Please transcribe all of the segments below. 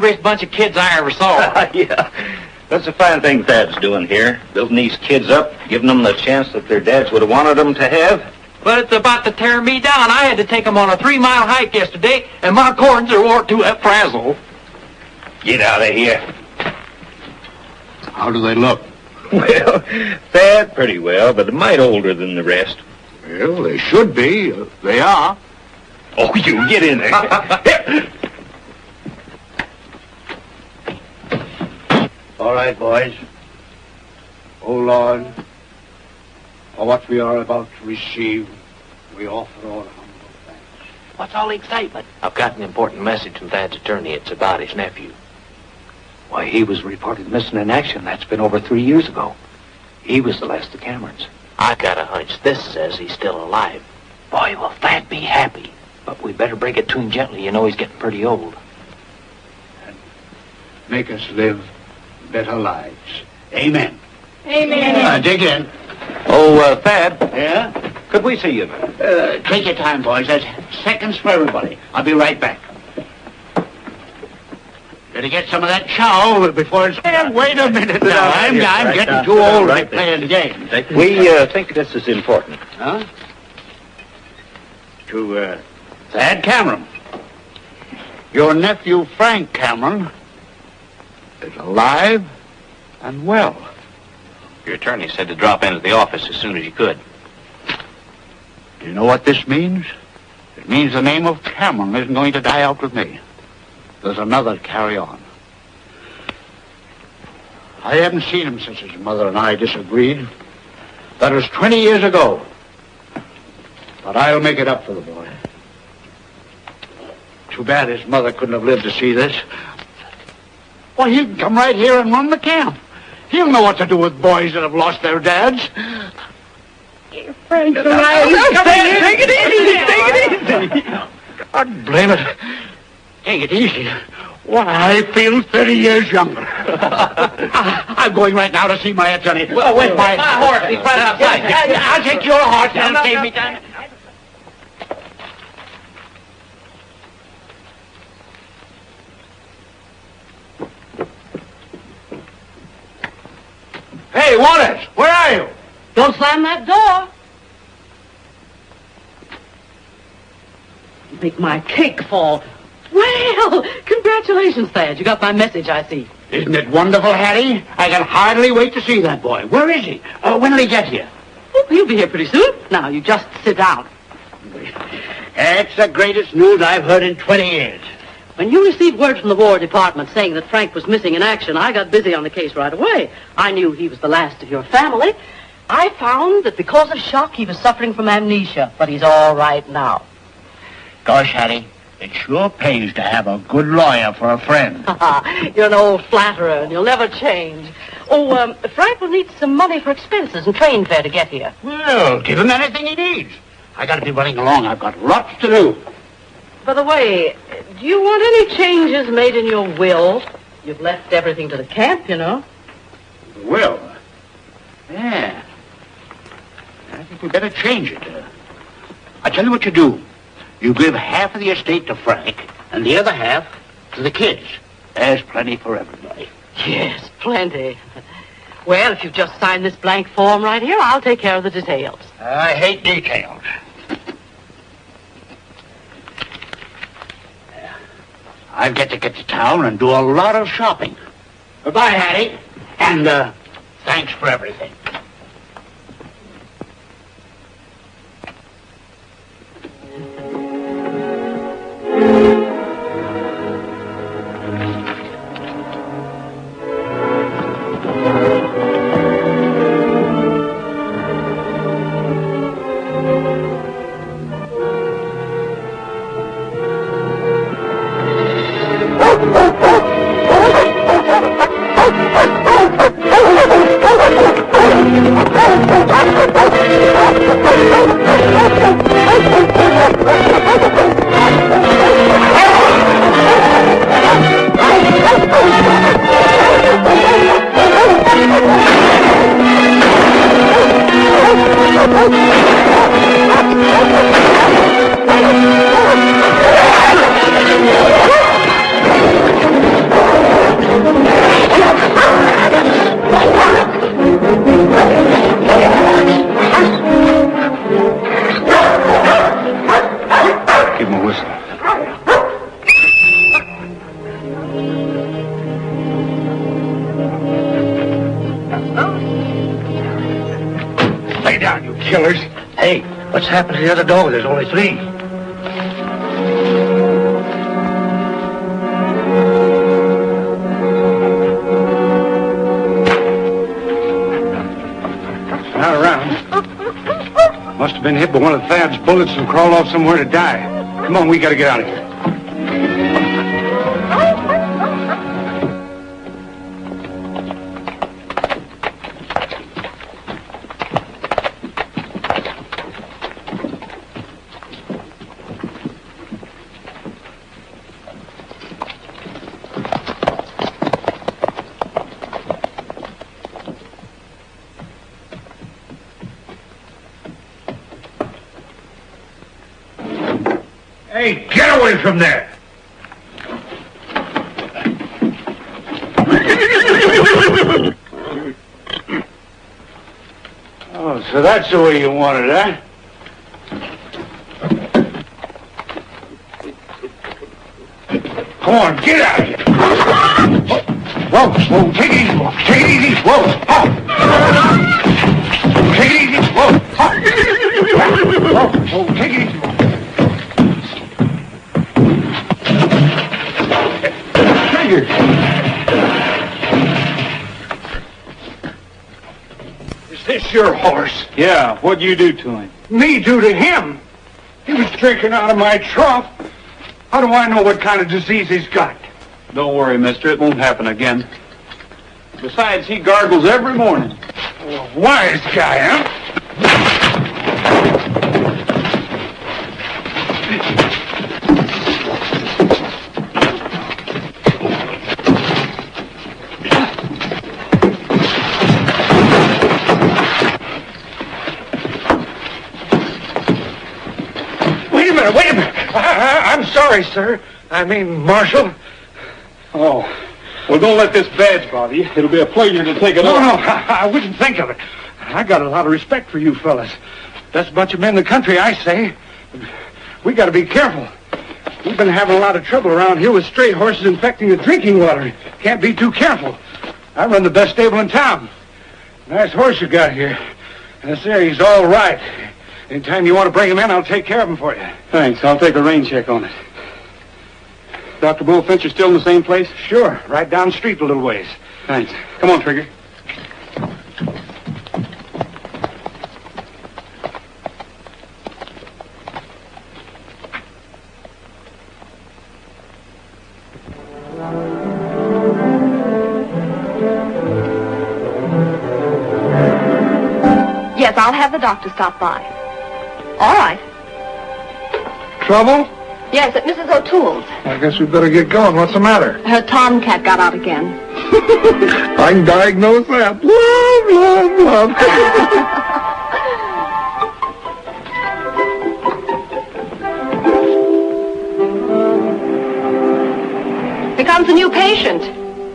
hungriest bunch of kids I ever saw. Yeah. That's a fine thing Thad's doing here. Building these kids up, giving them the chance that their dads would have wanted them to have. But it's about to tear me down. I had to take them on a 3-mile hike yesterday, and my corns are wore to a frazzle. Get out of here. How do they look? Well, Thad, pretty well, but a mite older than the rest. Well, they should be. They are. Oh, you get in there. Here. All right, boys. Oh, Lord, for what we are about to receive, we offer all humble thanks. What's all the excitement? I've got an important message from Thad's attorney. It's about his nephew. Why, he was reported missing in action. That's been over 3 years ago. He was the last of Cameron's. I've got a hunch this says he's still alive. Boy, will Thad be happy. But we better break it to him gently. You know he's getting pretty old. And make us live better lives. Amen. Amen. Dig in. Oh, Thad, Yeah? could we see you? Take your time, boys. There's seconds for everybody. I'll be right back. Better get some of that chow before it's... wait a minute now. I'm getting too old to be playing games. We think this is important. Huh? To, Thad Cameron. Your nephew, Frank Cameron, is alive and well. Your attorney said to drop into the office as soon as you could. Do you know what this means? It means the name of Cameron isn't going to die out with me. There's another carry on. I haven't seen him since his mother and I disagreed. That was 20 years ago. But I'll make it up for the boy. Too bad his mother couldn't have lived to see this. Well, he can come right here and run the camp. He'll know what to do with boys that have lost their dads. Frank's alive. Take it easy. God blame it. Take it easy. Why, I feel 30 years younger. I'm going right now to see my attorney. Well, wait, my horse. He's right outside. I'll take your horse and save me time. Hey, Wallace, where are you? Don't slam that door. Make my cake fall. Well, congratulations, Thad. You got my message, I see. Isn't it wonderful, Hattie? I can hardly wait to see that boy. Where is he? When will he get here? Oh, he'll be here pretty soon. Now, you just sit down. It's the greatest news I've heard in 20 years. When you received word from the War Department saying that Frank was missing in action, I got busy on the case right away. I knew he was the last of your family. I found that because of shock, he was suffering from amnesia, but he's all right now. Gosh, Hattie, it sure pays to have a good lawyer for a friend. You're an old flatterer, and you'll never change. Oh, Frank will need some money for expenses and train fare to get here. Well, give him anything he needs. I gotta be running along. I've got lots to do. By the way, do you want any changes made in your will? You've left everything to the camp, you know. Will? Yeah. I think we better change it. I tell you what you do. You give half of the estate to Frank, and the other half to the kids. There's plenty for everybody. Yes, plenty. Well, if you just sign this blank form right here, I'll take care of the details. I hate details. I've got to get to town and do a lot of shopping. Goodbye, Hattie. And, thanks for everything. down, you killers. Hey, what's happened to the other dog? There's only 3. Not around. Must have been hit by one of Thad's bullets and crawled off somewhere to die. Come on, we gotta get out of here. Hey, get away from there! Oh, so that's the way you want it, huh? Come on, get out of here! Whoa, whoa, take it easy, whoa, take it easy, whoa, oh. Take it easy, whoa, oh. Whoa, whoa, take it easy, whoa. Is this your horse? Yeah, what'd you do to him? Me do to him? He was drinking out of my trough. How do I know what kind of disease he's got? Don't worry, mister, it won't happen again. Besides, he gargles every morning. Wise guy, huh? Wait a minute. I'm sorry, sir. I mean, Marshal. Oh, well, don't let this badge bother you. It'll be a pleasure to take it off. No, I wouldn't think of it. I got a lot of respect for you fellas. Best bunch of men in the country, I say. We got to be careful. We've been having a lot of trouble around here with stray horses infecting the drinking water. Can't be too careful. I run the best stable in town. Nice horse you got here. Yes, sir, he's all right. Anytime you want to bring him in, I'll take care of him for you. Thanks, I'll take a rain check on it. Dr. Bullfinch still in the same place? Sure, right down the street a little ways. Thanks. Come on, Trigger. Yes, I'll have the doctor stop by. All right. Trouble? Yes, at Mrs. O'Toole's. I guess we better get going. What's the matter? Her tomcat got out again. I can diagnose that. Love. Here comes a new patient.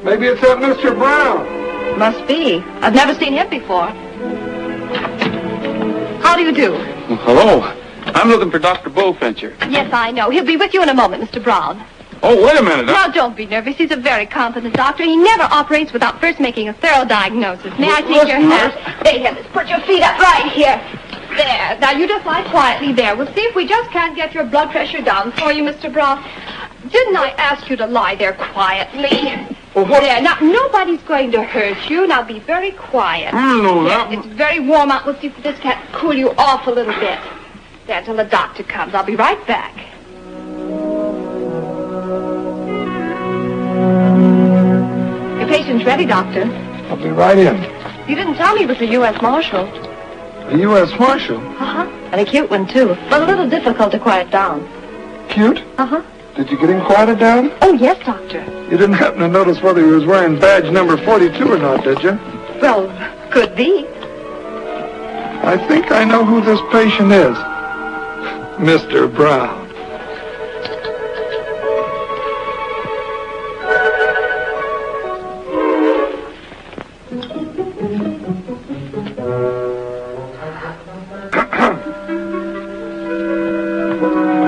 Maybe it's that Mr. Brown. Must be. I've never seen him before. How do you do? Well, hello. I'm looking for Dr. Bullfincher. Yes, I know. He'll be with you in a moment, Mr. Brown. Oh, wait a minute. Now, don't be nervous. He's a very competent doctor. He never operates without first making a thorough diagnosis. May I take your hat? There, here. Let's put your feet up right here. There. Now, you just lie quietly there. We'll see if we just can't get your blood pressure down for you, Mr. Brown. Didn't I ask you to lie there quietly? Well, what? There. Now, nobody's going to hurt you. Now, be very quiet. No, that... It's very warm out. We'll see if this can't cool you off a little bit. There, till the doctor comes. I'll be right back. Your patient's ready, Doctor. I'll be right in. You didn't tell me he was a U.S. Marshal. A U.S. Marshal? Uh-huh. And a cute one, too. But a little difficult to quiet down. Cute? Uh-huh. Did you get him quieted down? Oh, yes, Doctor. You didn't happen to notice whether he was wearing badge number 42 or not, did you? Well, could be. I think I know who this patient is. Mr. Brown.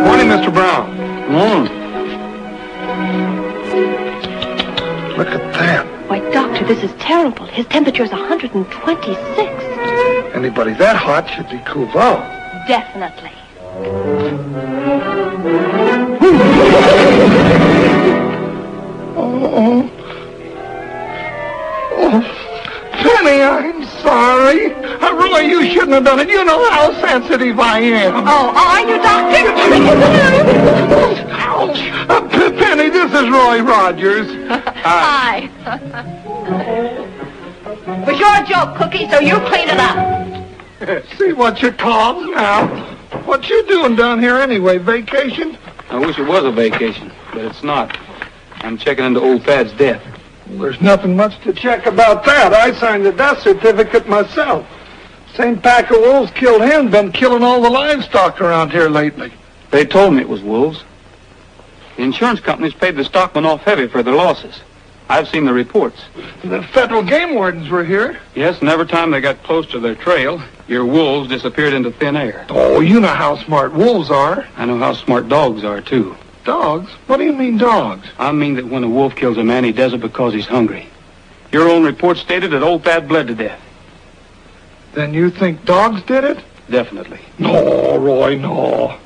Morning, Mr. Brown. Morning. Look at that. Why, Doctor, Doctor, this is terrible. His temperature is 126. Anybody that hot should be cooled off. Definitely. Oh. Penny, I'm sorry. Roy, you shouldn't have done it. You know how sensitive I am. Oh, are you, Doctor? Ouch. Penny, this is Roy Rogers. Hi. It was your joke, Cookie, so you clean it up. See what you call now. What you doing down here anyway? Vacation? I wish it was a vacation, but it's not. I'm checking into old Thad's death. There's nothing much to check about that. I signed the death certificate myself. Same pack of wolves killed him, been killing all the livestock around here lately. They told me it was wolves. The insurance companies paid the stockmen off heavy for their losses. I've seen the reports. The federal game wardens were here. Yes, and every time they got close to their trail, your wolves disappeared into thin air. Oh, you know how smart wolves are. I know how smart dogs are, too. Dogs? What do you mean dogs? I mean that when a wolf kills a man, he does it because he's hungry. Your own report stated that old Thad bled to death. Then you think dogs did it? Definitely. No, Roy, no.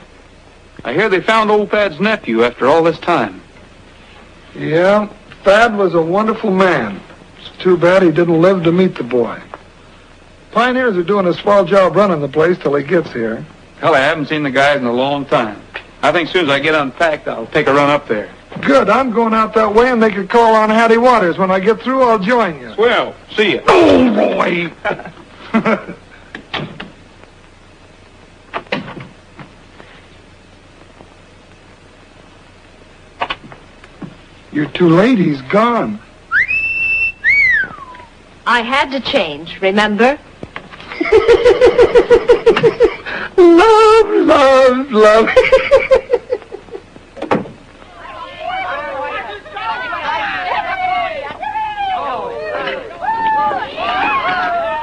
I hear they found old Thad's nephew after all this time. Yeah, Thad was a wonderful man. It's too bad he didn't live to meet the boy. Pioneers are doing a swell job running the place till he gets here. Hell, I haven't seen the guys in a long time. I think as soon as I get unpacked, I'll take a run up there. Good, I'm going out that way, and they could call on Hattie Waters. When I get through, I'll join you. Well, see ya. Oh, Roy! You're too late, he's gone. I had to change, remember? Love, love, love.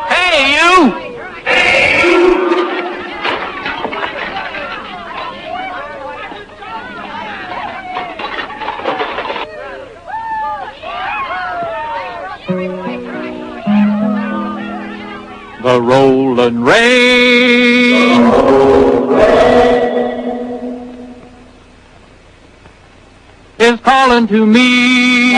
Hey, you! The rollin' rain is calling to me.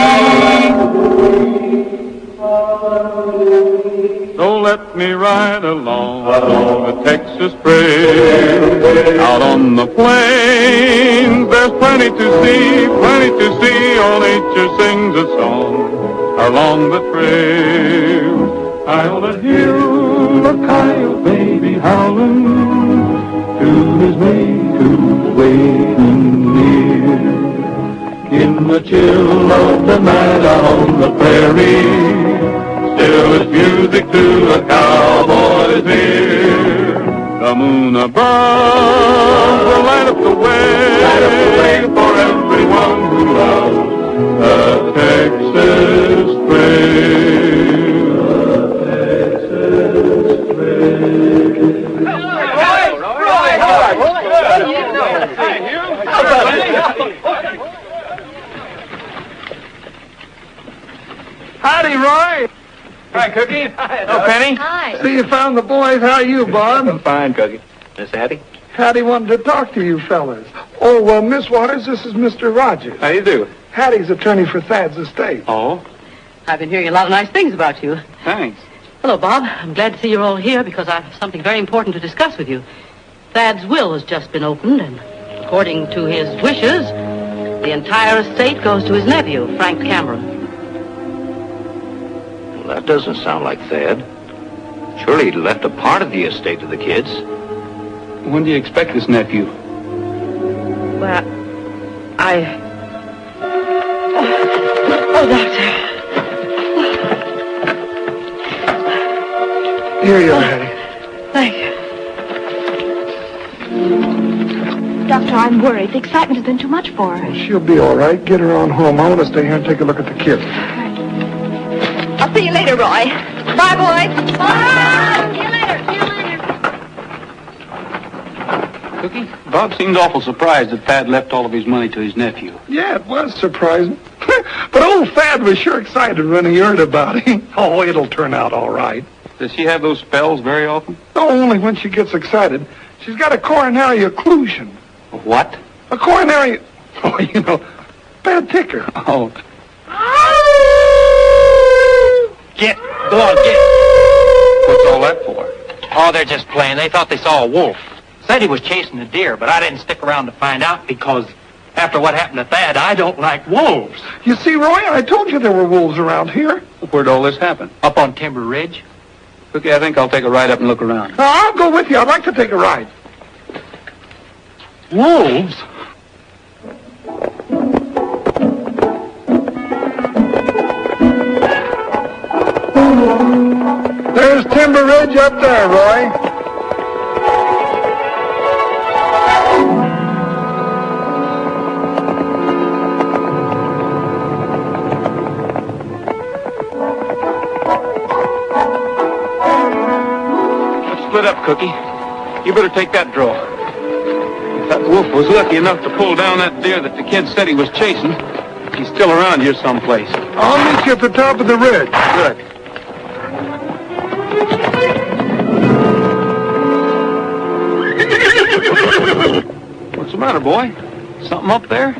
So let me ride along the Texas trail. Out on the plains, there's plenty to see, All nature sings a song along the trail. I'll hear the coyote baby howling to his mate who's waiting near. In the chill of the night out on the prairie, still is music to a cowboy's ear. The moon above will light up the way for everyone who loves the Texas trail. Howdy, Roy. Hi, Cookie. Hello, Penny. Hi. See, you found the boys. How are you, Bob? I'm fine, Cookie. Miss Hattie? Hattie wanted to talk to you fellas. Oh, Miss Waters, this is Mr. Rogers. How you do? Hattie's attorney for Thad's estate. Oh, I've been hearing a lot of nice things about you. thanks. Hello, Bob. I'm glad to see you're all here because I have something very important to discuss with you. Thad's will has just been opened, and according to his wishes, the entire estate goes to his nephew, Frank Cameron. Well, that doesn't sound like Thad. Surely he left a part of the estate to the kids. When do you expect this nephew? Well, Oh, Doctor. Here you are, Hattie. Thank you. Doctor, I'm worried. The excitement has been too much for her. She'll be all right. Get her on home. I want to stay here and take a look at the kids. I'll see you later, Roy. Bye, boys. Bye. See you later. Cookie? Bob seems awful surprised that Thad left all of his money to his nephew. Yeah, it was surprising. But old Thad was sure excited when he heard about it. Oh, it'll turn out all right. Does she have those spells very often? No, only when she gets excited. She's got a coronary occlusion. What? A coronary... Oh, you know, bad ticker. Oh. Get. Go on, get. What's all that for? Oh, they're just playing. They thought they saw a wolf. Said he was chasing a deer, but I didn't stick around to find out because after what happened to Thad, I don't like wolves. You see, Roy, I told you there were wolves around here. Where'd all this happen? Up on Timber Ridge. Okay, I think I'll take a ride up and look around. I'll go with you. I'd like to take a ride. Wolves? There's Timber Ridge up there, Roy. Let's split up, Cookie. You better take that draw. If that wolf was lucky enough to pull down that deer that the kid said he was chasing, he's still around here someplace. I'll meet you at the top of the ridge. Good. What's the matter, boy? Something up there?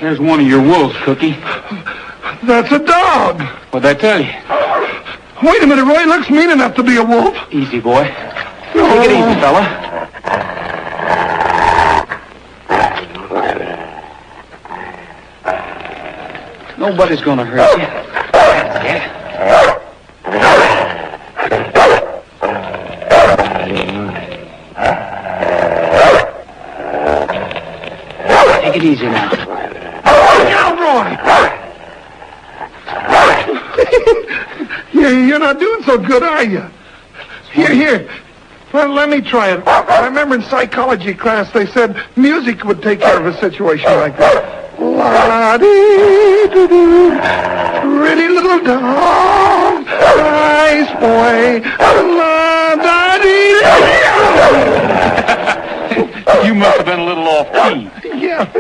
There's one of your wolves, Cookie. That's a dog. What'd I tell you? Wait a minute, Roy. Looks mean enough to be a wolf. Easy, boy. Take it easy, fella. Nobody's gonna hurt you. Yeah. Take it easy now. Now, Roy. You're not doing so good, are you? Here. Well, let me try it. I remember in psychology class they said music would take care of a situation like that. La-dee-doo-doo, pretty little dog, nice boy, la-da-dee-doo. You must have been a little off key. Yeah.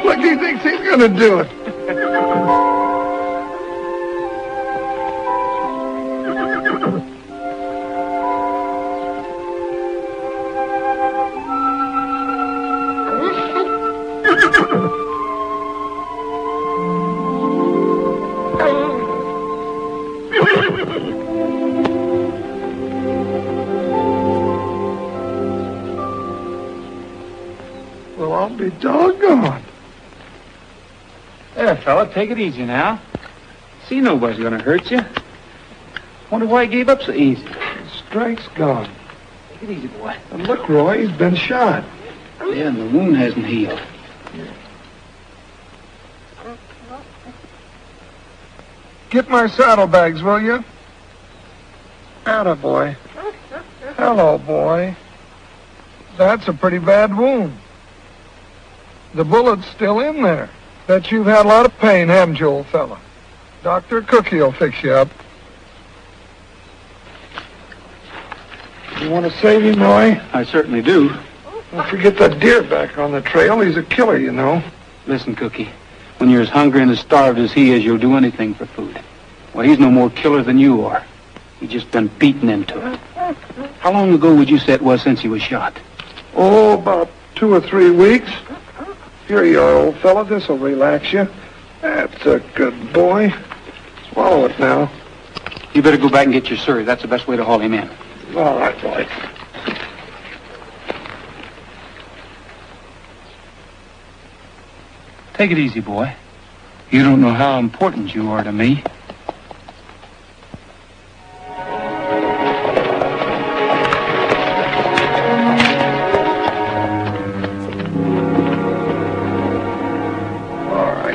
Look, he thinks he's going to do it. Well, I'll be doggone. There, fella, take it easy now. See, nobody's gonna hurt you. Wonder why he gave up so easy. The strike's gone. Take it easy, boy. And look, Roy, he's been shot. Yeah, and the wound hasn't healed. Get my saddlebags, will you? Attaboy. Hello, boy. That's a pretty bad wound. The bullet's still in there. Bet you've had a lot of pain, haven't you, old fella? Dr. Cookie will fix you up. You want to save him, Roy? I certainly do. Don't forget that deer back on the trail. He's a killer, you know. Listen, Cookie, when you're as hungry and as starved as he is, you'll do anything for food. Well, he's no more killer than you are. He's just been beaten into it. How long ago would you say it was since he was shot? Oh, about 2 or 3 weeks. Here you are, old fella. This'll relax you. That's a good boy. Swallow it now. You better go back and get your surrey. That's the best way to haul him in. All right, boy. Take it easy, boy. You don't know how important you are to me.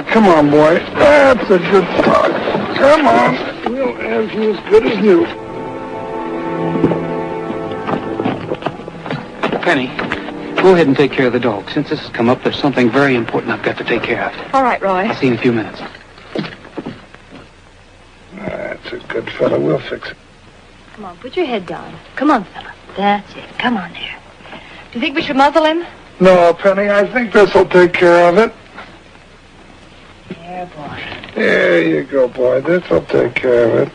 Come on, boy. That's a good dog. Come on. We'll have you as good as new. Penny, go ahead and take care of the dog. Since this has come up, there's something very important I've got to take care of. All right, Roy. I'll see you in a few minutes. That's a good fella. We'll fix it. Come on, put your head down. Come on, fella. That's it. Come on there. Do you think we should muzzle him? No, Penny, I think this'll take care of it. There, boy. There you go, boy. This'll take care of it.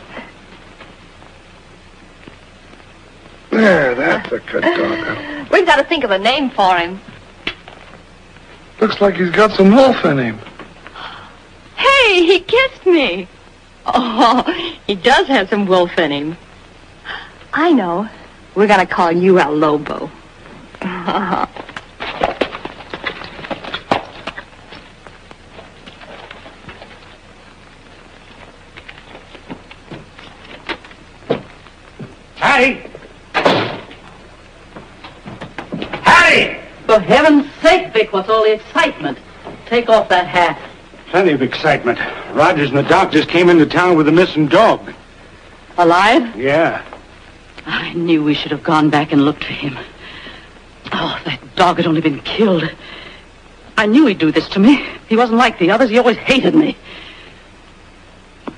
There, that's a good dog. We've got to think of a name for him. Looks like he's got some wolf in him. Hey, he kissed me. Oh, he does have some wolf in him. I know. We're going to call you El Lobo. Hattie! Hattie! For heaven's sake, Vic, what's all the excitement? Take off that hat. Plenty of excitement. Rogers and the doctors came into town with a missing dog. Alive? Yeah. I knew we should have gone back and looked for him. Oh, that dog had only been killed. I knew he'd do this to me. He wasn't like the others. He always hated me.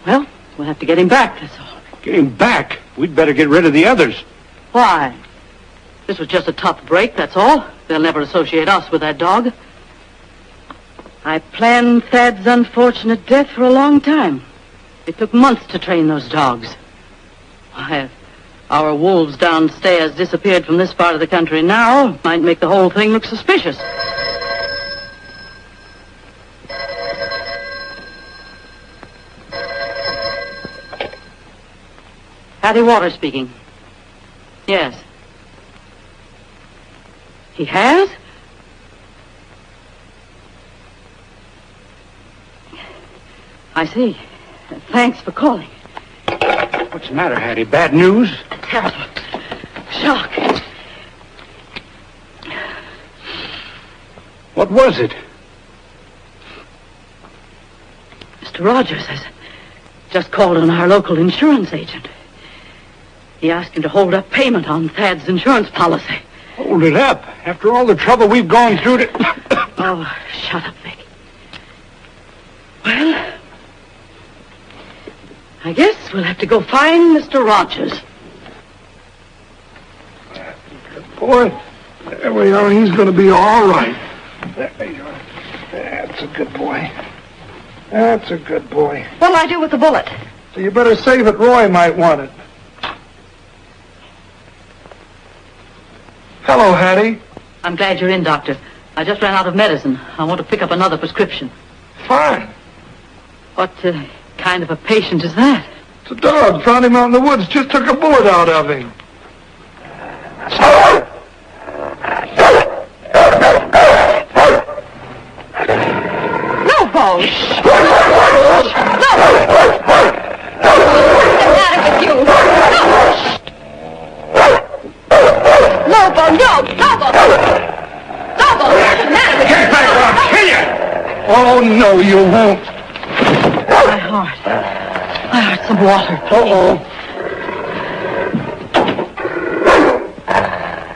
Well, we'll have to get him back, that's all. Get him back? We'd better get rid of the others. Why? This was just a tough break, that's all. They'll never associate us with that dog. I planned Thad's unfortunate death for a long time. It took months to train those dogs. Why, if our wolves downstairs disappeared from this part of the country now, it might make the whole thing look suspicious. Hattie Waters speaking. Yes. He has? I see. Thanks for calling. What's the matter, Hattie? Bad news? Terrible. Shock. What was it? Mr. Rogers has just called on our local insurance agent. He asked him to hold up payment on Thad's insurance policy. Hold it up. After all the trouble we've gone through to... Oh, shut up, Vic. Well, I guess we'll have to go find Mr. Rogers. Good boy. There we are. He's going to be all right. There you are. That's a good boy. That's a good boy. What'll I do with the bullet? So you better save it. Roy might want it. Hello, Hattie. I'm glad you're in, Doctor. I just ran out of medicine. I want to pick up another prescription. Fine. What kind of a patient is that? It's a dog. Found him out in the woods. Just took a bullet out of him. No, Bo! What's the matter with you? Lobo, no! Lobo! Lobo, what's the matter with you? Get back or I'll kill you! Oh, no, you won't. My heart. I heard some water. Uh-oh.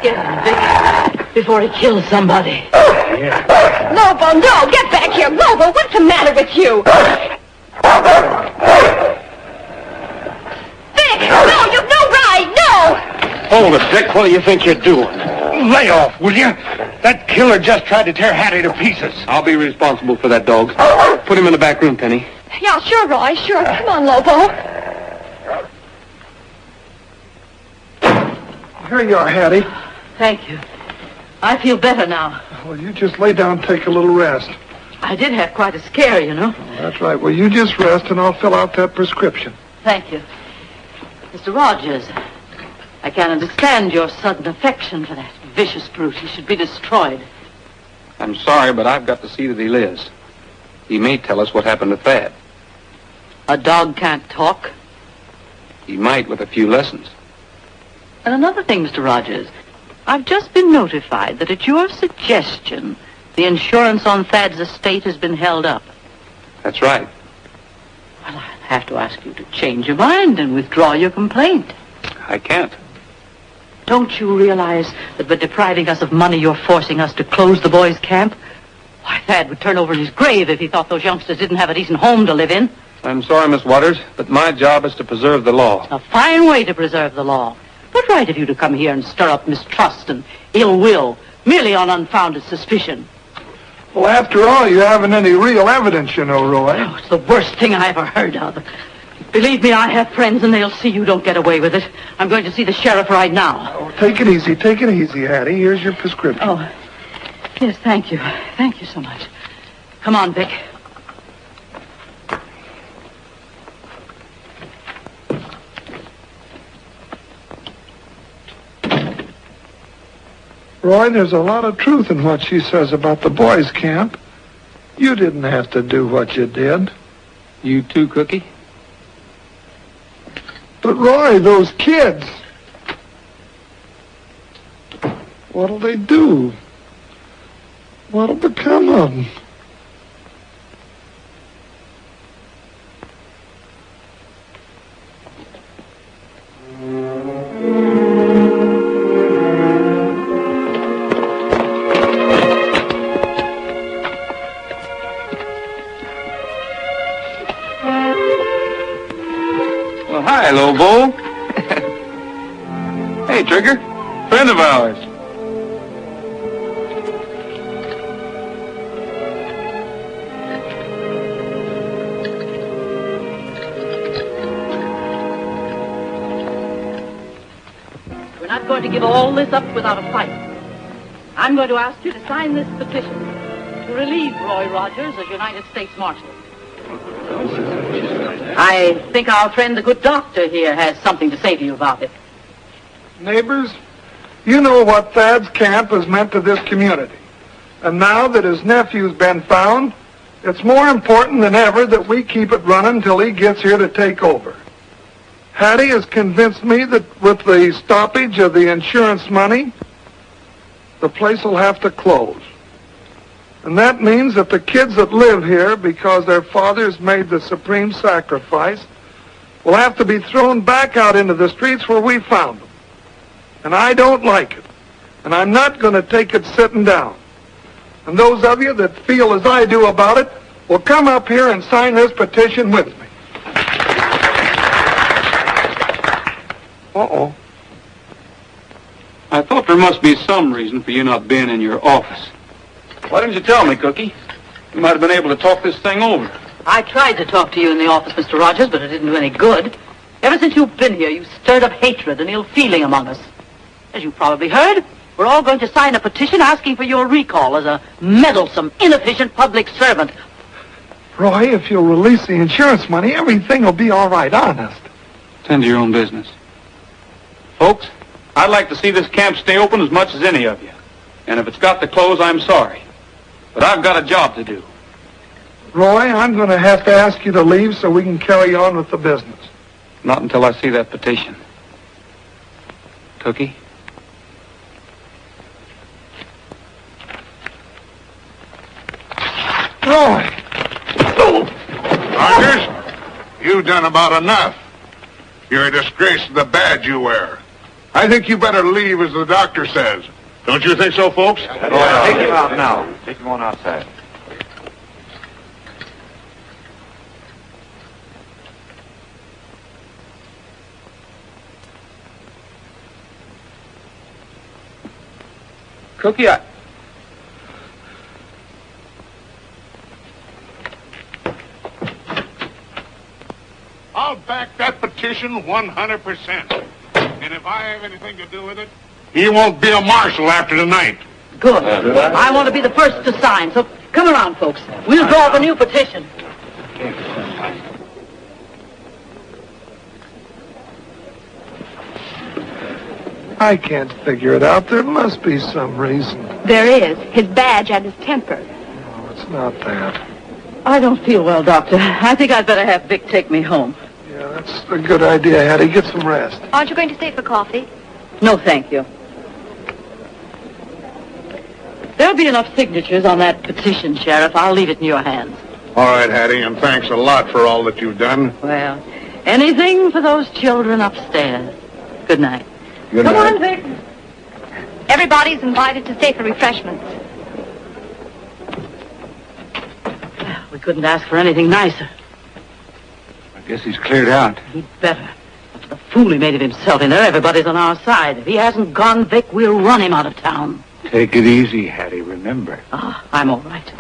Get him, Vic, before he kills somebody. Lobo, no! Get back here! Lobo, what's the matter with you? Vic! No, you've no right! No! Hold it, Dick. What do you think you're doing? Lay off, will you? That killer just tried to tear Hattie to pieces. I'll be responsible for that dog. Put him in the back room, Penny. Yeah, sure, Roy, sure. Come on, Lobo. Here you are, Hattie. Thank you. I feel better now. Well, you just lay down and take a little rest. I did have quite a scare, you know. That's right. Well, you just rest, and I'll fill out that prescription. Thank you. Mr. Rogers, I can't understand your sudden affection for that vicious brute. He should be destroyed. I'm sorry, but I've got to see that he lives. He may tell us what happened to Thad. A dog can't talk. He might with a few lessons. And another thing, Mr. Rogers, I've just been notified that at your suggestion, the insurance on Thad's estate has been held up. That's right. Well, I'll have to ask you to change your mind and withdraw your complaint. I can't. Don't you realize that by depriving us of money, you're forcing us to close the boys' camp? Why, Thad would turn over in his grave if he thought those youngsters didn't have a decent home to live in. I'm sorry, Miss Waters, but my job is to preserve the law. A fine way to preserve the law. What right have you to come here and stir up mistrust and ill will, merely on unfounded suspicion? Well, after all, you haven't any real evidence, you know, Roy. Oh, it's the worst thing I ever heard of. Believe me, I have friends, and they'll see you don't get away with it. I'm going to see the sheriff right now. Oh, take it easy, Hattie. Here's your prescription. Oh, yes, thank you. Thank you so much. Come on, Vic. Roy, there's a lot of truth in what she says about the boys' camp. You didn't have to do what you did. You too, Cookie? But, Roy, those kids, what'll they do? What'll become of them? Well, hi, Lobo. Hey, Trigger. Friend of ours. We're not going to give all this up without a fight. I'm going to ask you to sign this petition to relieve Roy Rogers as United States Marshal. I think our friend, the good doctor here, has something to say to you about it. Neighbors, you know what Thad's camp has meant to this community. And now that his nephew's been found, it's more important than ever that we keep it running till he gets here to take over. Hattie has convinced me that with the stoppage of the insurance money, the place will have to close. And that means that the kids that live here, because their fathers made the supreme sacrifice, will have to be thrown back out into the streets where we found them. And I don't like it. And I'm not going to take it sitting down. And those of you that feel as I do about it will come up here and sign this petition with me. Uh-oh. I thought there must be some reason for you not being in your office. Why didn't you tell me, Cookie? You might have been able to talk this thing over. I tried to talk to you in the office, Mr. Rogers, but it didn't do any good. Ever since you've been here, you've stirred up hatred and ill feeling among us. As you probably heard, we're all going to sign a petition asking for your recall as a meddlesome, inefficient public servant. Roy, if you'll release the insurance money, everything will be all right, honest. Tend to your own business. Folks, I'd like to see this camp stay open as much as any of you. And if it's got to close, I'm sorry. But I've got a job to do. Roy, I'm going to have to ask you to leave so we can carry on with the business. Not until I see that petition. Cookie? Roy! Rogers, you've done about enough. You're a disgrace to the badge you wear. I think you better leave as the doctor says. Don't you think so, folks? Take him out now. Take him on outside. Cookie, I'll back that petition 100%. And if I have anything to do with it, he won't be a marshal after tonight. Good. I want to be the first to sign, so come around, folks. We'll draw up a new petition. I can't figure it out. There must be some reason. There is. His badge and his temper. No, it's not that. I don't feel well, Doctor. I think I'd better have Vic take me home. Yeah, that's a good idea, Hattie. Get some rest. Aren't you going to stay for coffee? No, thank you. There'll be enough signatures on that petition, Sheriff. I'll leave it in your hands. All right, Hattie, and thanks a lot for all that you've done. Well, anything for those children upstairs. Good night. Good Come night. on, Vic. Everybody's invited to stay for refreshments. Well, we couldn't ask for anything nicer. I guess he's cleared out. He'd better. After the fool he made of himself in there, everybody's on our side. If he hasn't gone, Vic, we'll run him out of town. Take it easy, Hattie, remember. Ah, I'm all right.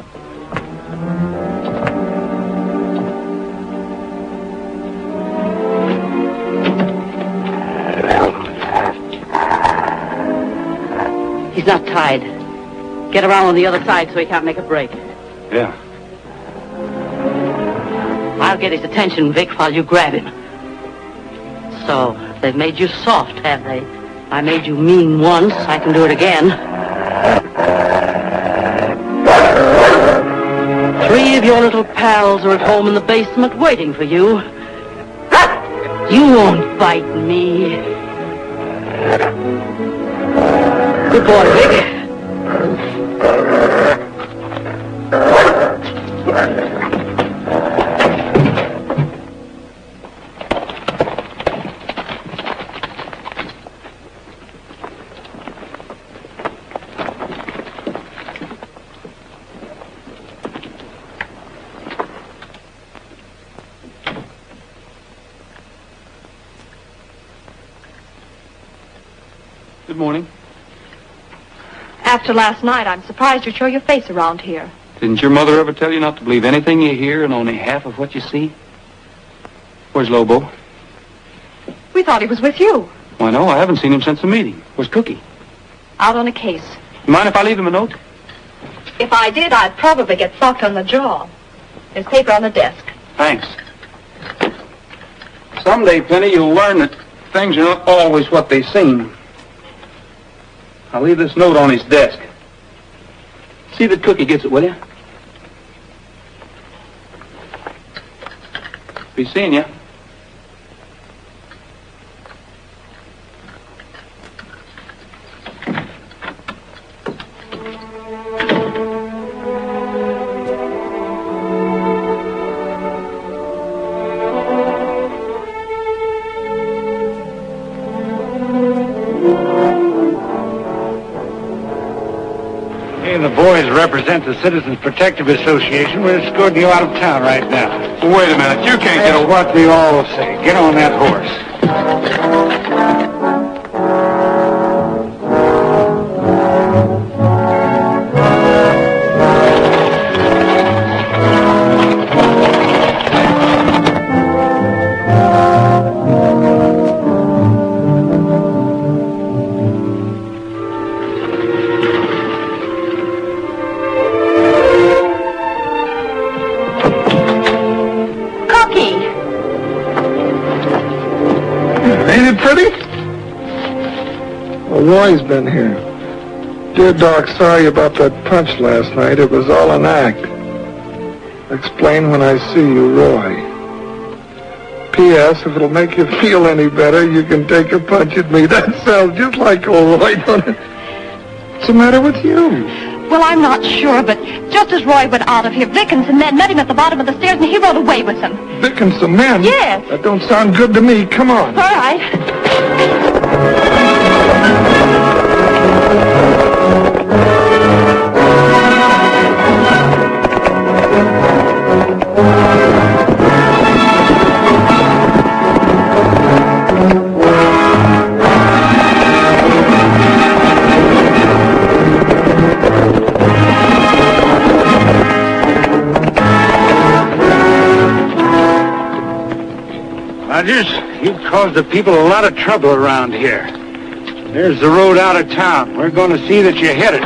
He's not tied. Get around on the other side so he can't make a break. Yeah. I'll get his attention, Vic, while you grab him. So, they've made you soft, have they? I made you mean once. I can do it again. 3 of your little pals are at home in the basement waiting for you. You won't bite me. Good boy, Vic. Good morning. After last night, I'm surprised you show your face around here. Didn't your mother ever tell you not to believe anything you hear and only half of what you see? Where's Lobo? We thought he was with you. Why, no, I haven't seen him since the meeting. Where's Cookie? Out on a case. You mind if I leave him a note? If I did, I'd probably get socked on the jaw. There's paper on the desk. Thanks. Someday, Penny, you'll learn that things are not always what they seem. I'll leave this note on his desk. See that Cookie gets it, will you? Be seeing you. The boys represent the Citizens Protective Association. We're escorting you out of town right now. Wait a minute. You can't That's what we all say. Get on that horse. Ain't it pretty? Well, Roy's been here. Dear Doc, sorry about that punch last night. It was all an act. Explain when I see you, Roy. P.S. If it'll make you feel any better, you can take a punch at me. That sounds just like old Roy, don't it? What's the matter with you? Well, I'm not sure, but just as Roy went out of here, Vic and some men met him at the bottom of the stairs, and he rode away with them. Vic and some men? Yes. That don't sound good to me. Come on. All right. You've caused the people a lot of trouble around here. There's the road out of town. We're going to see that you hit it.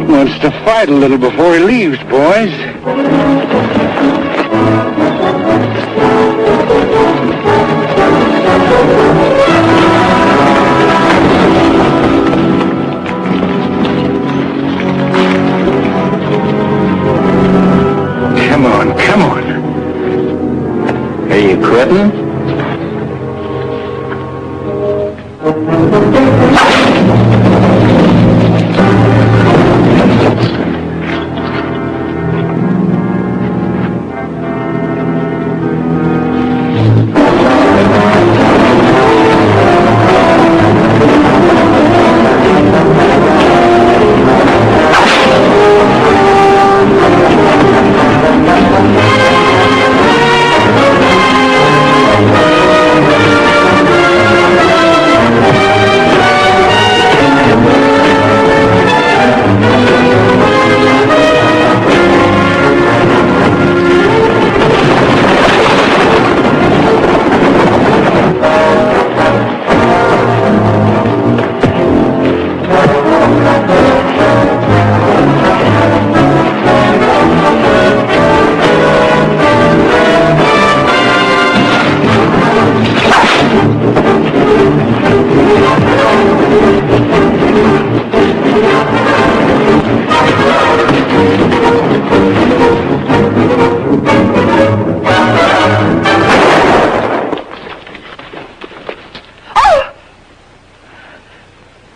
Wants to fight a little before he leaves, boys. Come on, come on. Are you quitting?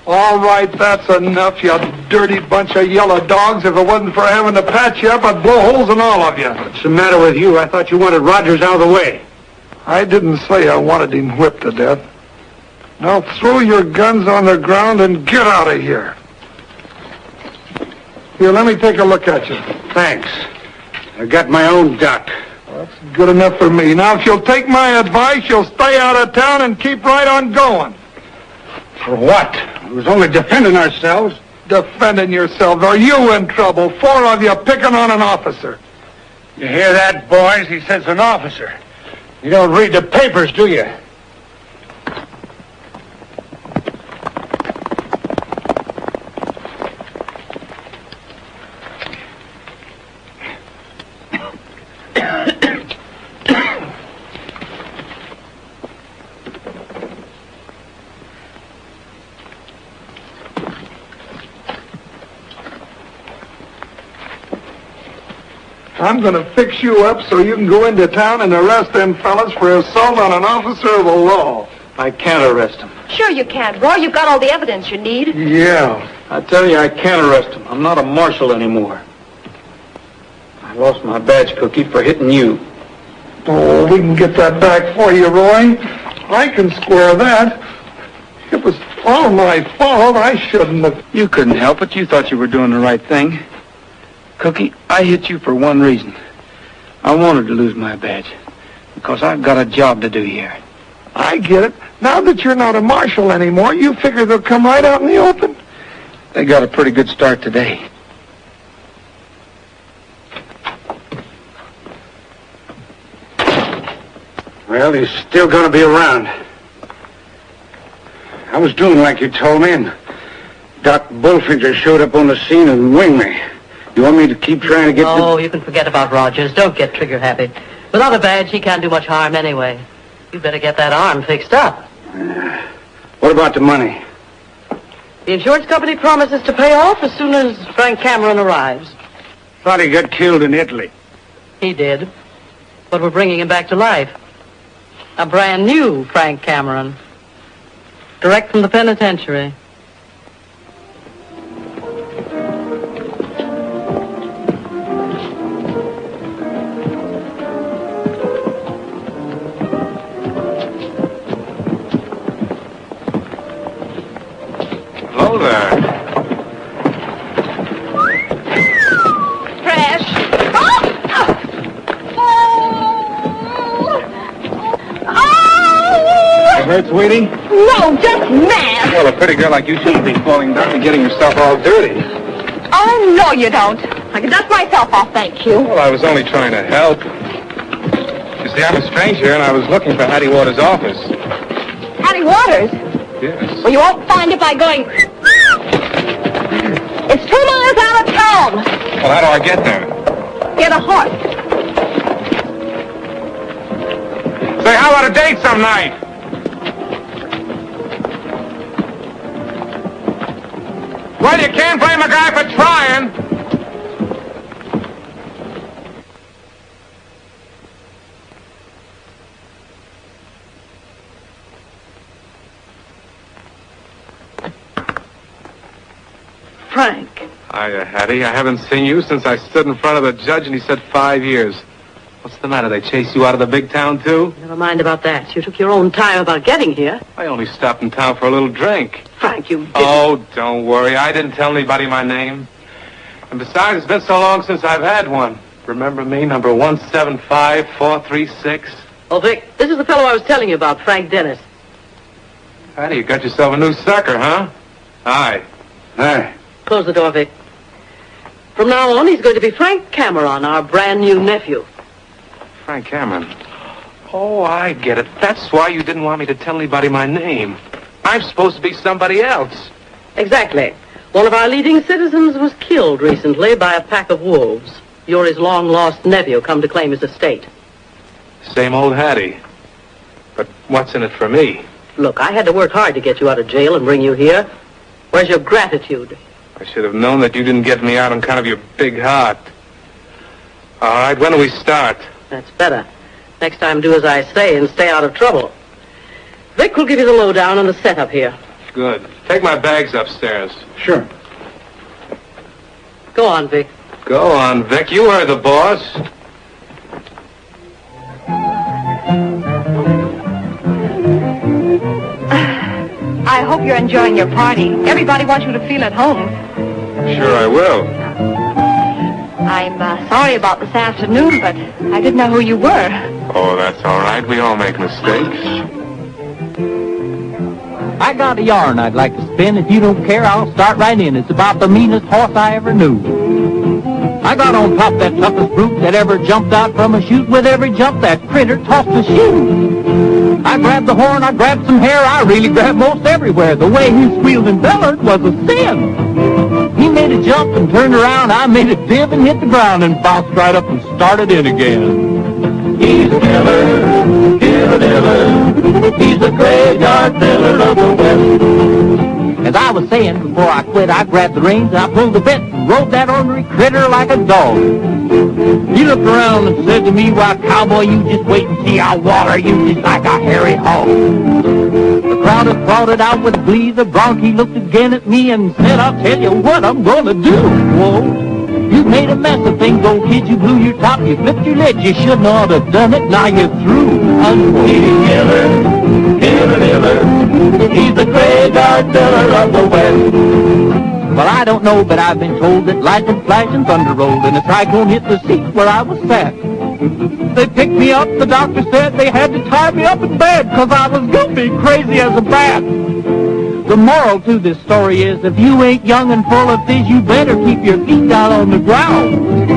All right, that's enough, you dirty bunch of yellow dogs. If it wasn't for having to patch you up, I'd blow holes in all of you. What's the matter with you? I thought you wanted Rogers out of the way. I didn't say I wanted him whipped to death. Now throw your guns on the ground and get out of here. Here, let me take a look at you. Thanks. I got my own duck. Well, that's good enough for me. Now, if you'll take my advice, you'll stay out of town and keep right on going. For what? We was only defending ourselves. Defending yourselves? Are you in trouble? 4 of you picking on an officer. You hear that, boys? He says an officer. You don't read the papers, do you? I'm going to fix you up so you can go into town and arrest them fellas for assault on an officer of the law. I can't arrest him. Sure you can, Roy. You've got all the evidence you need. Yeah. I tell you, I can't arrest him. I'm not a marshal anymore. I lost my badge, Cookie, for hitting you. Oh, we can get that back for you, Roy. I can square that. It was all my fault. I shouldn't have. You couldn't help it. You thought you were doing the right thing. Cookie, I hit you for one reason. I wanted to lose my badge. Because I've got a job to do here. I get it. Now that you're not a marshal anymore, you figure they'll come right out in the open? They got a pretty good start today. Well, he's still going to be around. I was doing like you told me, and Doc Bullfinger showed up on the scene and winged me. You want me to keep trying to get Oh, you can forget about Rogers. Don't get trigger happy. Without a badge, he can't do much harm anyway. You better get that arm fixed up. What about the money? The insurance company promises to pay off as soon as Frank Cameron arrives. Thought he got killed in Italy. He did. But we're bringing him back to life. A brand new Frank Cameron. Direct from the penitentiary. Hello there. Fresh. You hurt, sweetie? No, just mad. Well, a pretty girl like you shouldn't be falling down and getting yourself all dirty. Oh, no, you don't. I can dust myself off, thank you. Well, I was only trying to help. You see, I'm a stranger, and I was looking for Hattie Waters' office. Hattie Waters? Yes. Well, you won't find it by going... It's 2 miles out of town. Well, how do I get there? Get a horse. Say, how about a date some night? Well, you can't blame a guy for trying. Frank. Hiya, Hattie. I haven't seen you since I stood in front of the judge and he said 5 years. What's the matter? They chased you out of the big town, too? Never mind about that. You took your own time about getting here. I only stopped in town for a little drink. Frank, you didn't. Oh, don't worry. I didn't tell anybody my name. And besides, it's been so long since I've had one. Remember me, number 175436? Oh, Vic, this is the fellow I was telling you about, Frank Dennis. Hattie, you got yourself a new sucker, huh? Hi. Hey. Close the door, Vic. From now on, he's going to be Frank Cameron, our brand new nephew. Frank Cameron. Oh, I get it. That's why you didn't want me to tell anybody my name. I'm supposed to be somebody else. Exactly. One of our leading citizens was killed recently by a pack of wolves. You're his long-lost nephew come to claim his estate. Same old Hattie. But what's in it for me? Look, I had to work hard to get you out of jail and bring you here. Where's your gratitude? I should have known that you didn't get me out on kind of your big heart. All right, when do we start? That's better. Next time, do as I say and stay out of trouble. Vic will give you the lowdown on the setup here. Good. Take my bags upstairs. Sure. Go on, Vic. Go on, Vic. You heard the boss. I hope you're enjoying your party. Everybody wants you to feel at home. Sure I will. I'm sorry about this afternoon, but I didn't know who you were. Oh, that's all right. We all make mistakes. I got a yarn I'd like to spin. If you don't care, I'll start right in. It's about the meanest horse I ever knew. I got on top that toughest brute that ever jumped out from a chute. With every jump, that critter tossed a shoe. I grabbed the horn, I grabbed some hair, I really grabbed most everywhere. The way he squealed and bellowed was a sin. He made a jump and turned around, I made a div and hit the ground and bounced right up and started in again. He's a killer, killer. He's the graveyard killer of the West. As I was saying before I quit, I grabbed the reins and I pulled the bit. and rode that ornery critter like a dog. He looked around and said to me, "Why, cowboy, you just wait and see I'll water you just like a hairy hog." The crowd applauded out with glee. The bronchi looked again at me and said, "I'll tell you what I'm gonna do." Whoa. You made a mess of things, old kid. You blew your top, you flipped your lid. You shouldn't ought to have done it. Now you're through. Unquote. Killer, killer, killer. He's the graveyard killer of the West. Well, I don't know, but I've been told that lightning flashed and thunder rolled and a cyclone hit the seat where I was sat. They picked me up. The doctor said they had to tie me up in bed because I was guilty, crazy as a bat. The moral to this story is, if you ain't young and full of fizz, you better keep your feet down on the ground.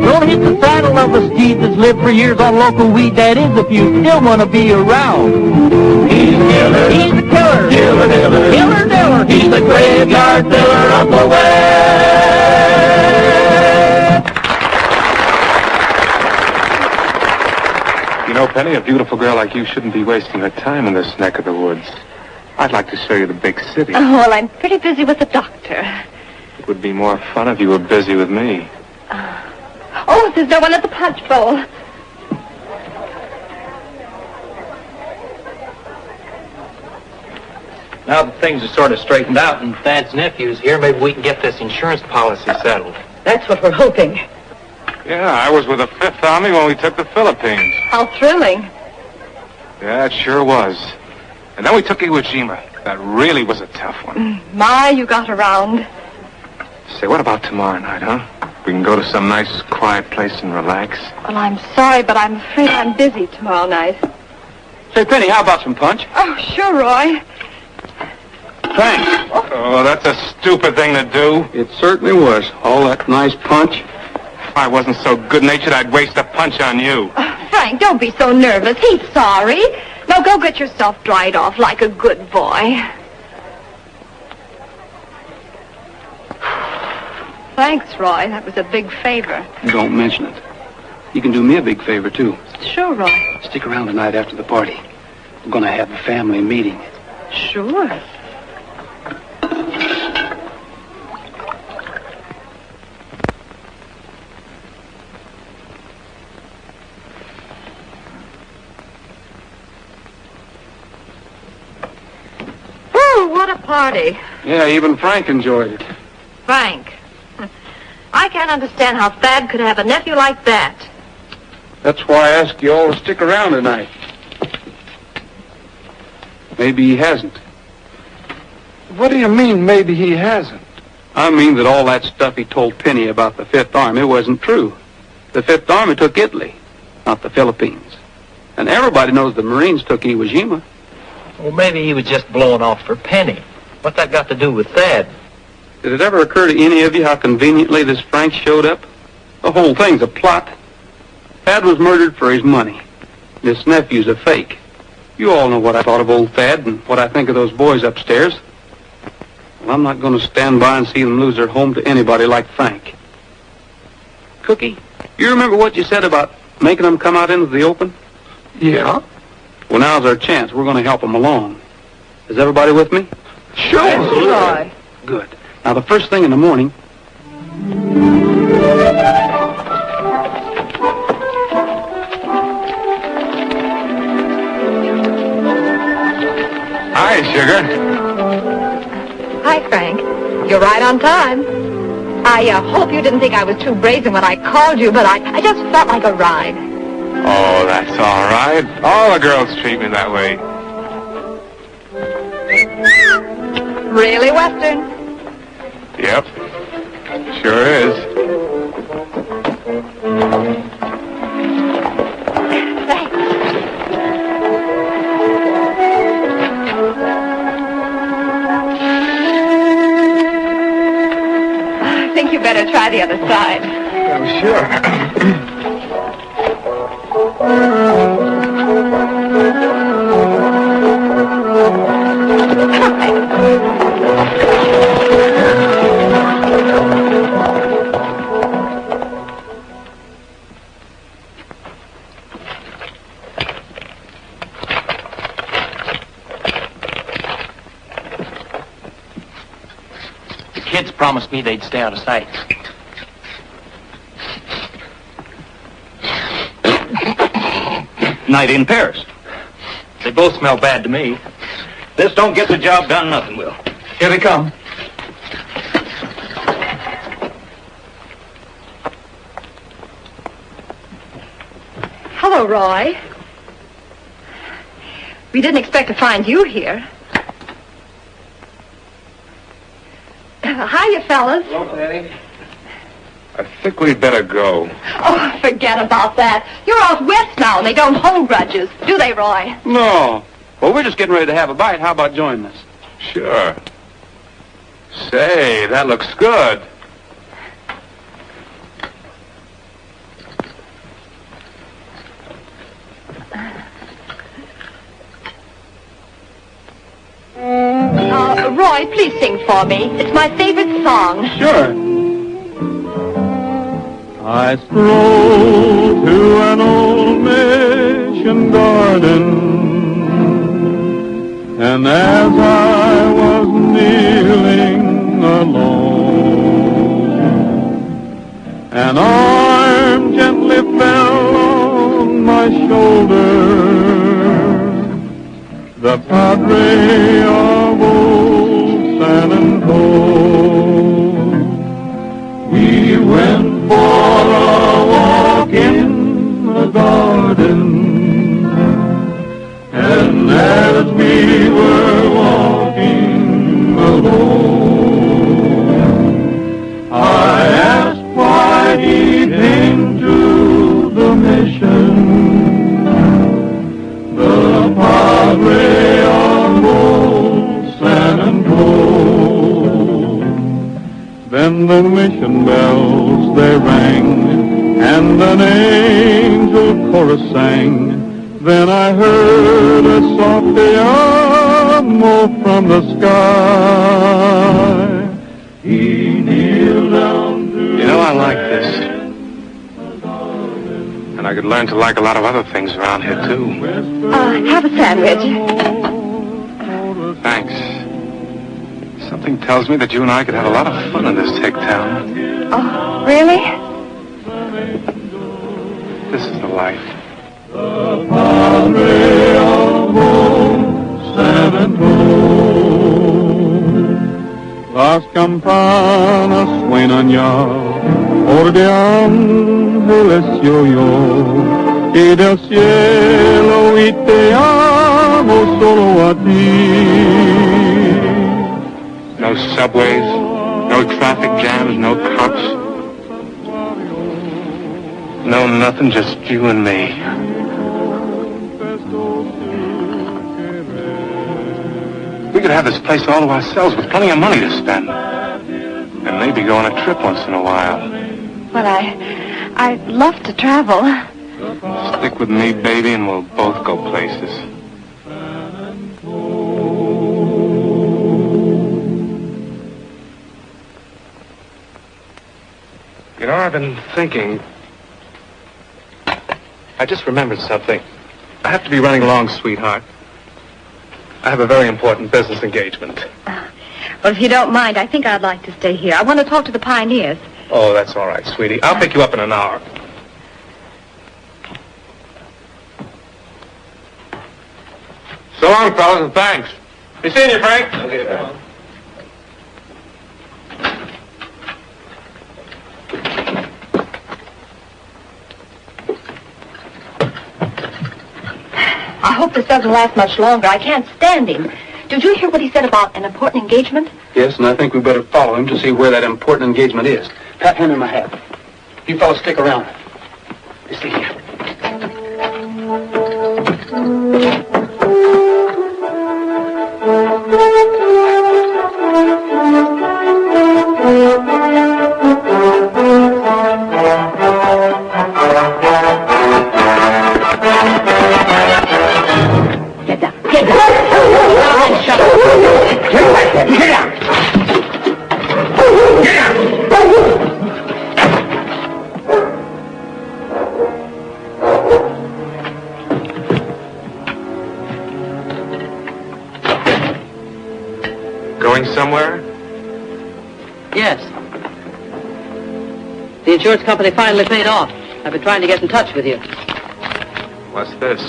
Don't hit the saddle of a steed that's lived for years on local weed. That is, if you still want to be around. He's a killer. He's a killer. Killer, killer. Killer, killer. He's the graveyard killer of the West. You know, Penny, a beautiful girl like you shouldn't be wasting her time in this neck of the woods. I'd like to show you the big city. Oh, well, I'm pretty busy with the doctor. It would be more fun if you were busy with me. Oh, there's no one at the punch bowl. Now that things are sort of straightened out and Thad's nephew's here, maybe we can get this insurance policy settled. That's what we're hoping. Yeah, I was with the Fifth Army when we took the Philippines. How thrilling. Yeah, it sure was. And then we took Iwo Jima. That really was a tough one. My, you got around. Say, what about tomorrow night, huh? We can go to some nice, quiet place and relax. Well, I'm sorry, but I'm afraid I'm busy tomorrow night. Say, Penny, how about some punch? Oh, sure, Roy. Thanks. Oh, that's a stupid thing to do. It certainly was. All that nice punch. If I wasn't so good-natured, I'd waste a punch on you. Oh, Frank, don't be so nervous. He's sorry. Now go get yourself dried off like a good boy. Thanks, Roy. That was a big favor. Don't mention it. You can do me a big favor, too. Sure, Roy. Stick around tonight after the party. We're going to have a family meeting. Sure. Oh, what a party. Yeah, even Frank enjoyed it. Frank. I can't understand how Thad could have a nephew like that. That's why I asked you all to stick around tonight. Maybe he hasn't. What do you mean, maybe he hasn't? I mean that all that stuff he told Penny about the Fifth Army wasn't true. The Fifth Army took Italy, not the Philippines. And everybody knows the Marines took Iwo Jima. Well, maybe he was just blowing off for Penny. What's that got to do with Thad? Did it ever occur to any of you how conveniently this Frank showed up? The whole thing's a plot. Thad was murdered for his money. This nephew's a fake. You all know what I thought of old Thad and what I think of those boys upstairs. Well, I'm not going to stand by and see them lose their home to anybody like Frank. Cookie, you remember what you said about making them come out into the open? Yeah? Well, now's our chance. We're going to help them along. Is everybody with me? Sure. Roy. Good. Now, the first thing in the morning... Hi, Sugar. Hi, Frank. You're right on time. I hope you didn't think I was too brazen when I called you, but I just felt like a ride. Oh, that's all right. All the girls treat me that way. Really Western. Yep. Sure is. Thanks. I think you better try the other side. Oh, sure. kids promised me they'd stay out of sight. Night in Paris. They both smell bad to me. This don't get the job done, nothing will. Here they come. Hello, Roy. We didn't expect to find you here. Hiya, fellas. Hello, Penny. I think we'd better go. Oh, forget about that. You're off west now, and they don't hold grudges, do they, Roy? No. Well, we're just getting ready to have a bite. How about joining us? Sure. Say, that looks good. Roy, please sing for me. It's my favorite song. Sure. I strolled to an old mission garden, and as I was kneeling alone, an arm gently fell on my shoulder, the padre of old San Antonio. We went for a walk in the garden, and as we were walking alone, I asked why he came to the mission, the padre of old San Antonio. Then the mission bells they rang, and an angel chorus sang. Then I heard a soft te amo from the sky. He kneeled down to... You know, I like this. And I could learn to like a lot of other things around here, too. Have a sandwich. Thanks. Something tells me that you and I could have a lot of fun in this hick town. Oh, really? This is the life. The padre of old San Antonio. Las campanas suenan ya, por de ángeles yo, y del cielo y te amo solo a ti. No subways, no traffic jams, no cops. No nothing, just you and me. We could have this place all to ourselves with plenty of money to spend. And maybe go on a trip once in a while. Well, I'd love to travel. Stick with me, baby, and we'll both go places. You know, I've been thinking. I just remembered something. I have to be running along, sweetheart. I have a very important business engagement. Well, if you don't mind, I think I'd like to stay here. I want to talk to the pioneers. Oh, that's all right, sweetie. I'll pick you up in an hour. So long, fellas, and thanks. Be seeing you, Frank. Okay, pal. I hope this doesn't last much longer. I can't stand him. Did you hear what he said about an important engagement? Yes, and I think we better follow him to see where that important engagement is. Pat, hand me my hat. You fellas stick around. You see here. Get down. Get down. Shut up. Get down. Get down. Going somewhere? Yes. The insurance company finally paid off. I've been trying to get in touch with you. What's this?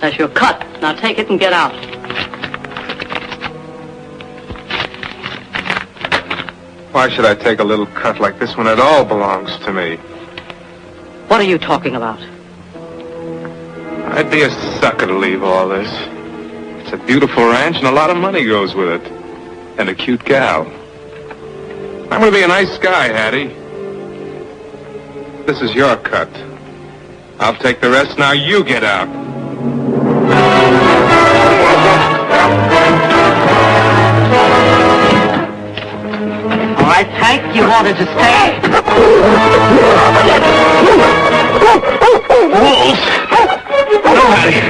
That's your cut. Now take it and get out. Why should I take a little cut like this when it all belongs to me? What are you talking about? I'd be a sucker to leave all this. It's a beautiful ranch and a lot of money goes with it. And a cute gal. I'm gonna be a nice guy, Hattie. This is your cut. I'll take the rest. Now you get out. All right, Hank, you wanted to stay. Wolves! No, Hattie.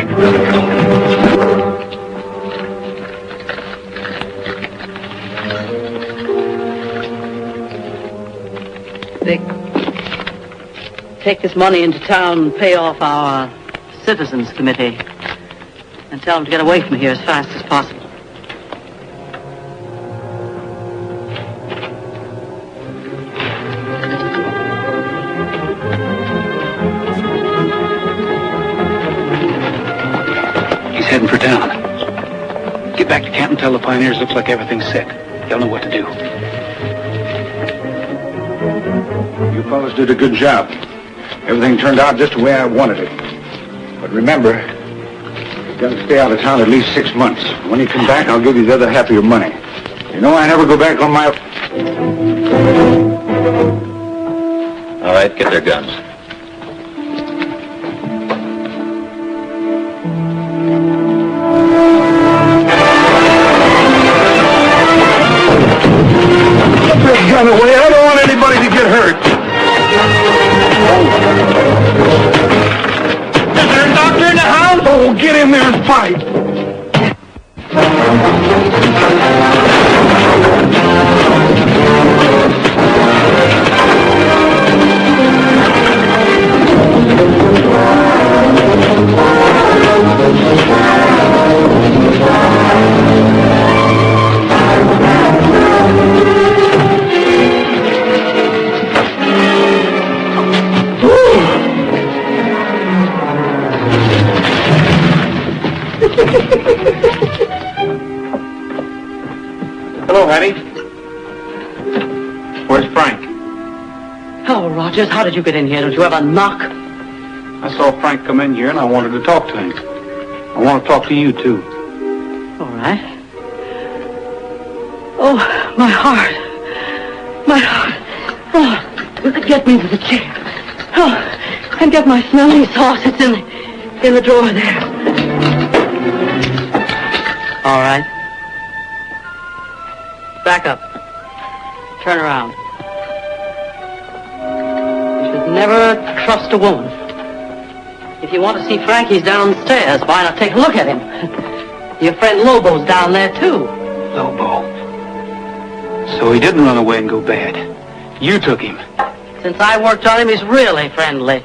Dick, take this money into town and pay off our citizens committee. And tell them to get away from here as fast as possible. He's heading for town. Get back to camp and tell the pioneers looks like everything's set. They'll know what to do. You fellas did a good job. Everything turned out just the way I wanted it. But remember, you've got to stay out of town at least 6 months. When you come back, I'll give you the other half of your money. You know I never go back on my... All right, get their guns. Get this gun away. I don't want anybody to get hurt. Is there a doctor in the house? Oh, get in there and fight. Hello, Hattie. Where's Frank? Hello, Rogers. How did you get in here? Don't you have a knock? I saw Frank come in here and I wanted to talk to him. I want to talk to you, too. All right. Oh, my heart. My heart. Oh, get me to the chair. Oh, and get my smelling sauce. It's in the drawer there. All right. Back up. Turn around. You should never trust a woman. If you want to see Frank, he's downstairs. Why not take a look at him? Your friend Lobo's down there, too. Lobo. So he didn't run away and go bad. You took him. Since I worked on him, he's really friendly.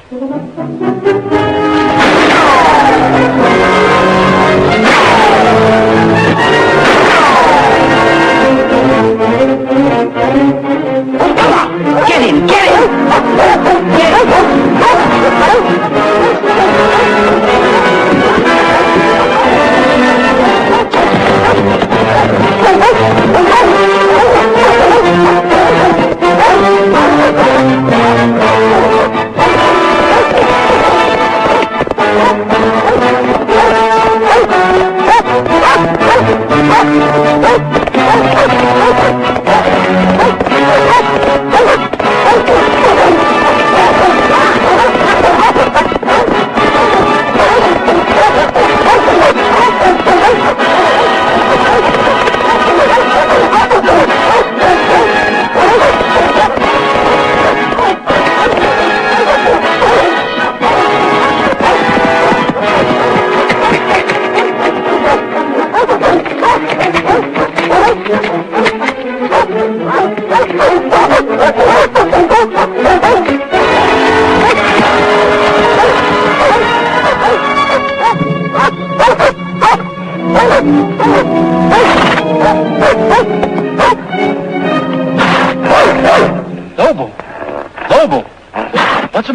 Come on, get him, get him! Get him!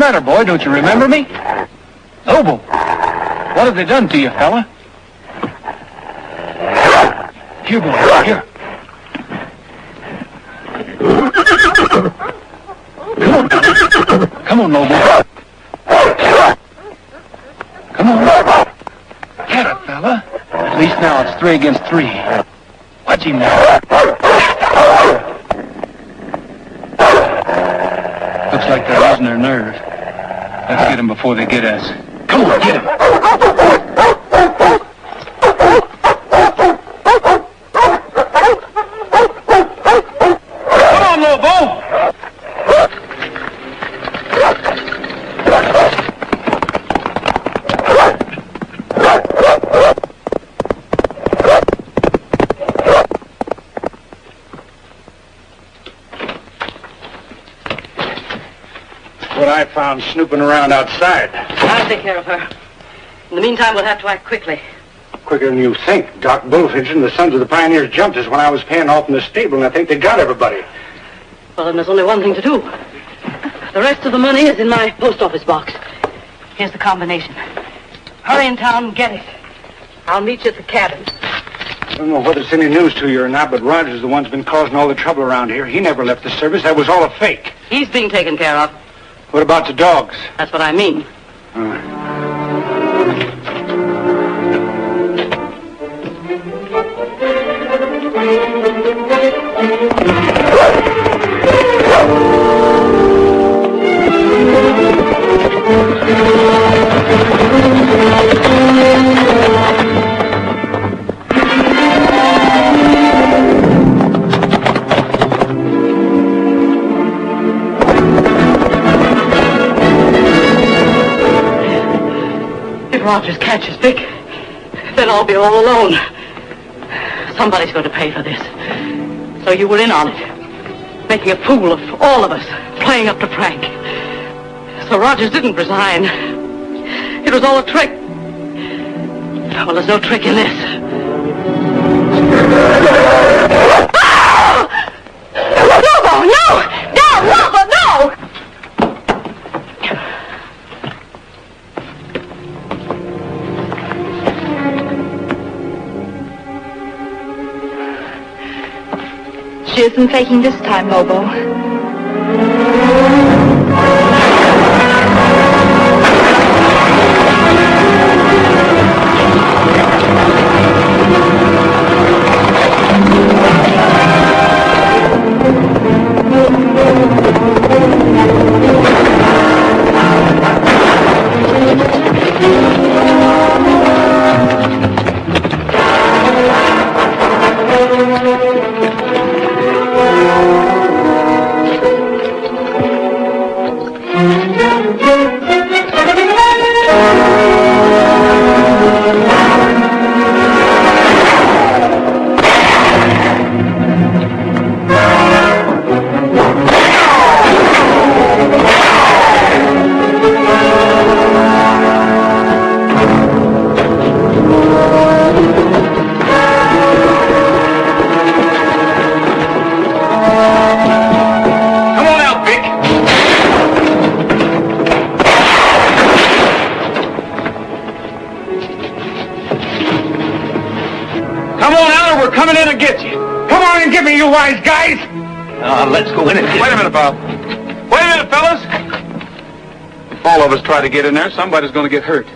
matter, boy? Don't you remember me? Lobo, what have they done to you, fella? Here, boy, here. Come on, Lobo. Come on. Get it, fella. At least now it's 3 against 3. Watch him now. Looks like they're losing their nerve. Let's get them before they get us. Come on, get him. Come on, Lobo. What I found snooping around outside. I'll take care of her. In the meantime, we'll have to act quickly. Quicker than you think. Doc Bullfinch and the Sons of the Pioneers jumped us when I was paying off in the stable, and I think they got everybody. Well, then there's only one thing to do. The rest of the money is in my post office box. Here's the combination. Hurry in town and get it. I'll meet you at the cabin. I don't know whether it's any news to you or not, but Rogers is the one's been causing all the trouble around here. He never left the service. That was all a fake. He's being taken care of. What about the dogs? That's what I mean. If Rogers catches Vic, then I'll be all alone. Somebody's going to pay for this. So you were in on it, making a fool of all of us, playing up to Frank. So Rogers didn't resign. It was all a trick. Well, there's no trick in this. Lobo, no! No, Lobo, no! She isn't faking this time, Lobo. Wise guys! Let's go in and get Wait a minute, Bob. Wait a minute, fellas. If all of us try to get in there, somebody's going to get hurt.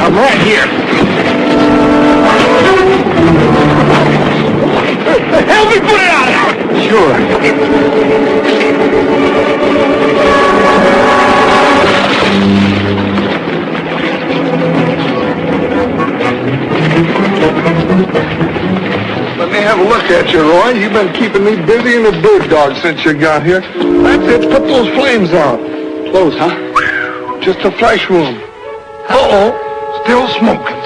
I'm right here. Help me put it out! Sure. Let me have a look at you, Roy. You've been keeping me busy in a bird dog since you got here. That's it. Put those flames out. Close, huh? Just a flesh wound. Uh-oh. Still smoking.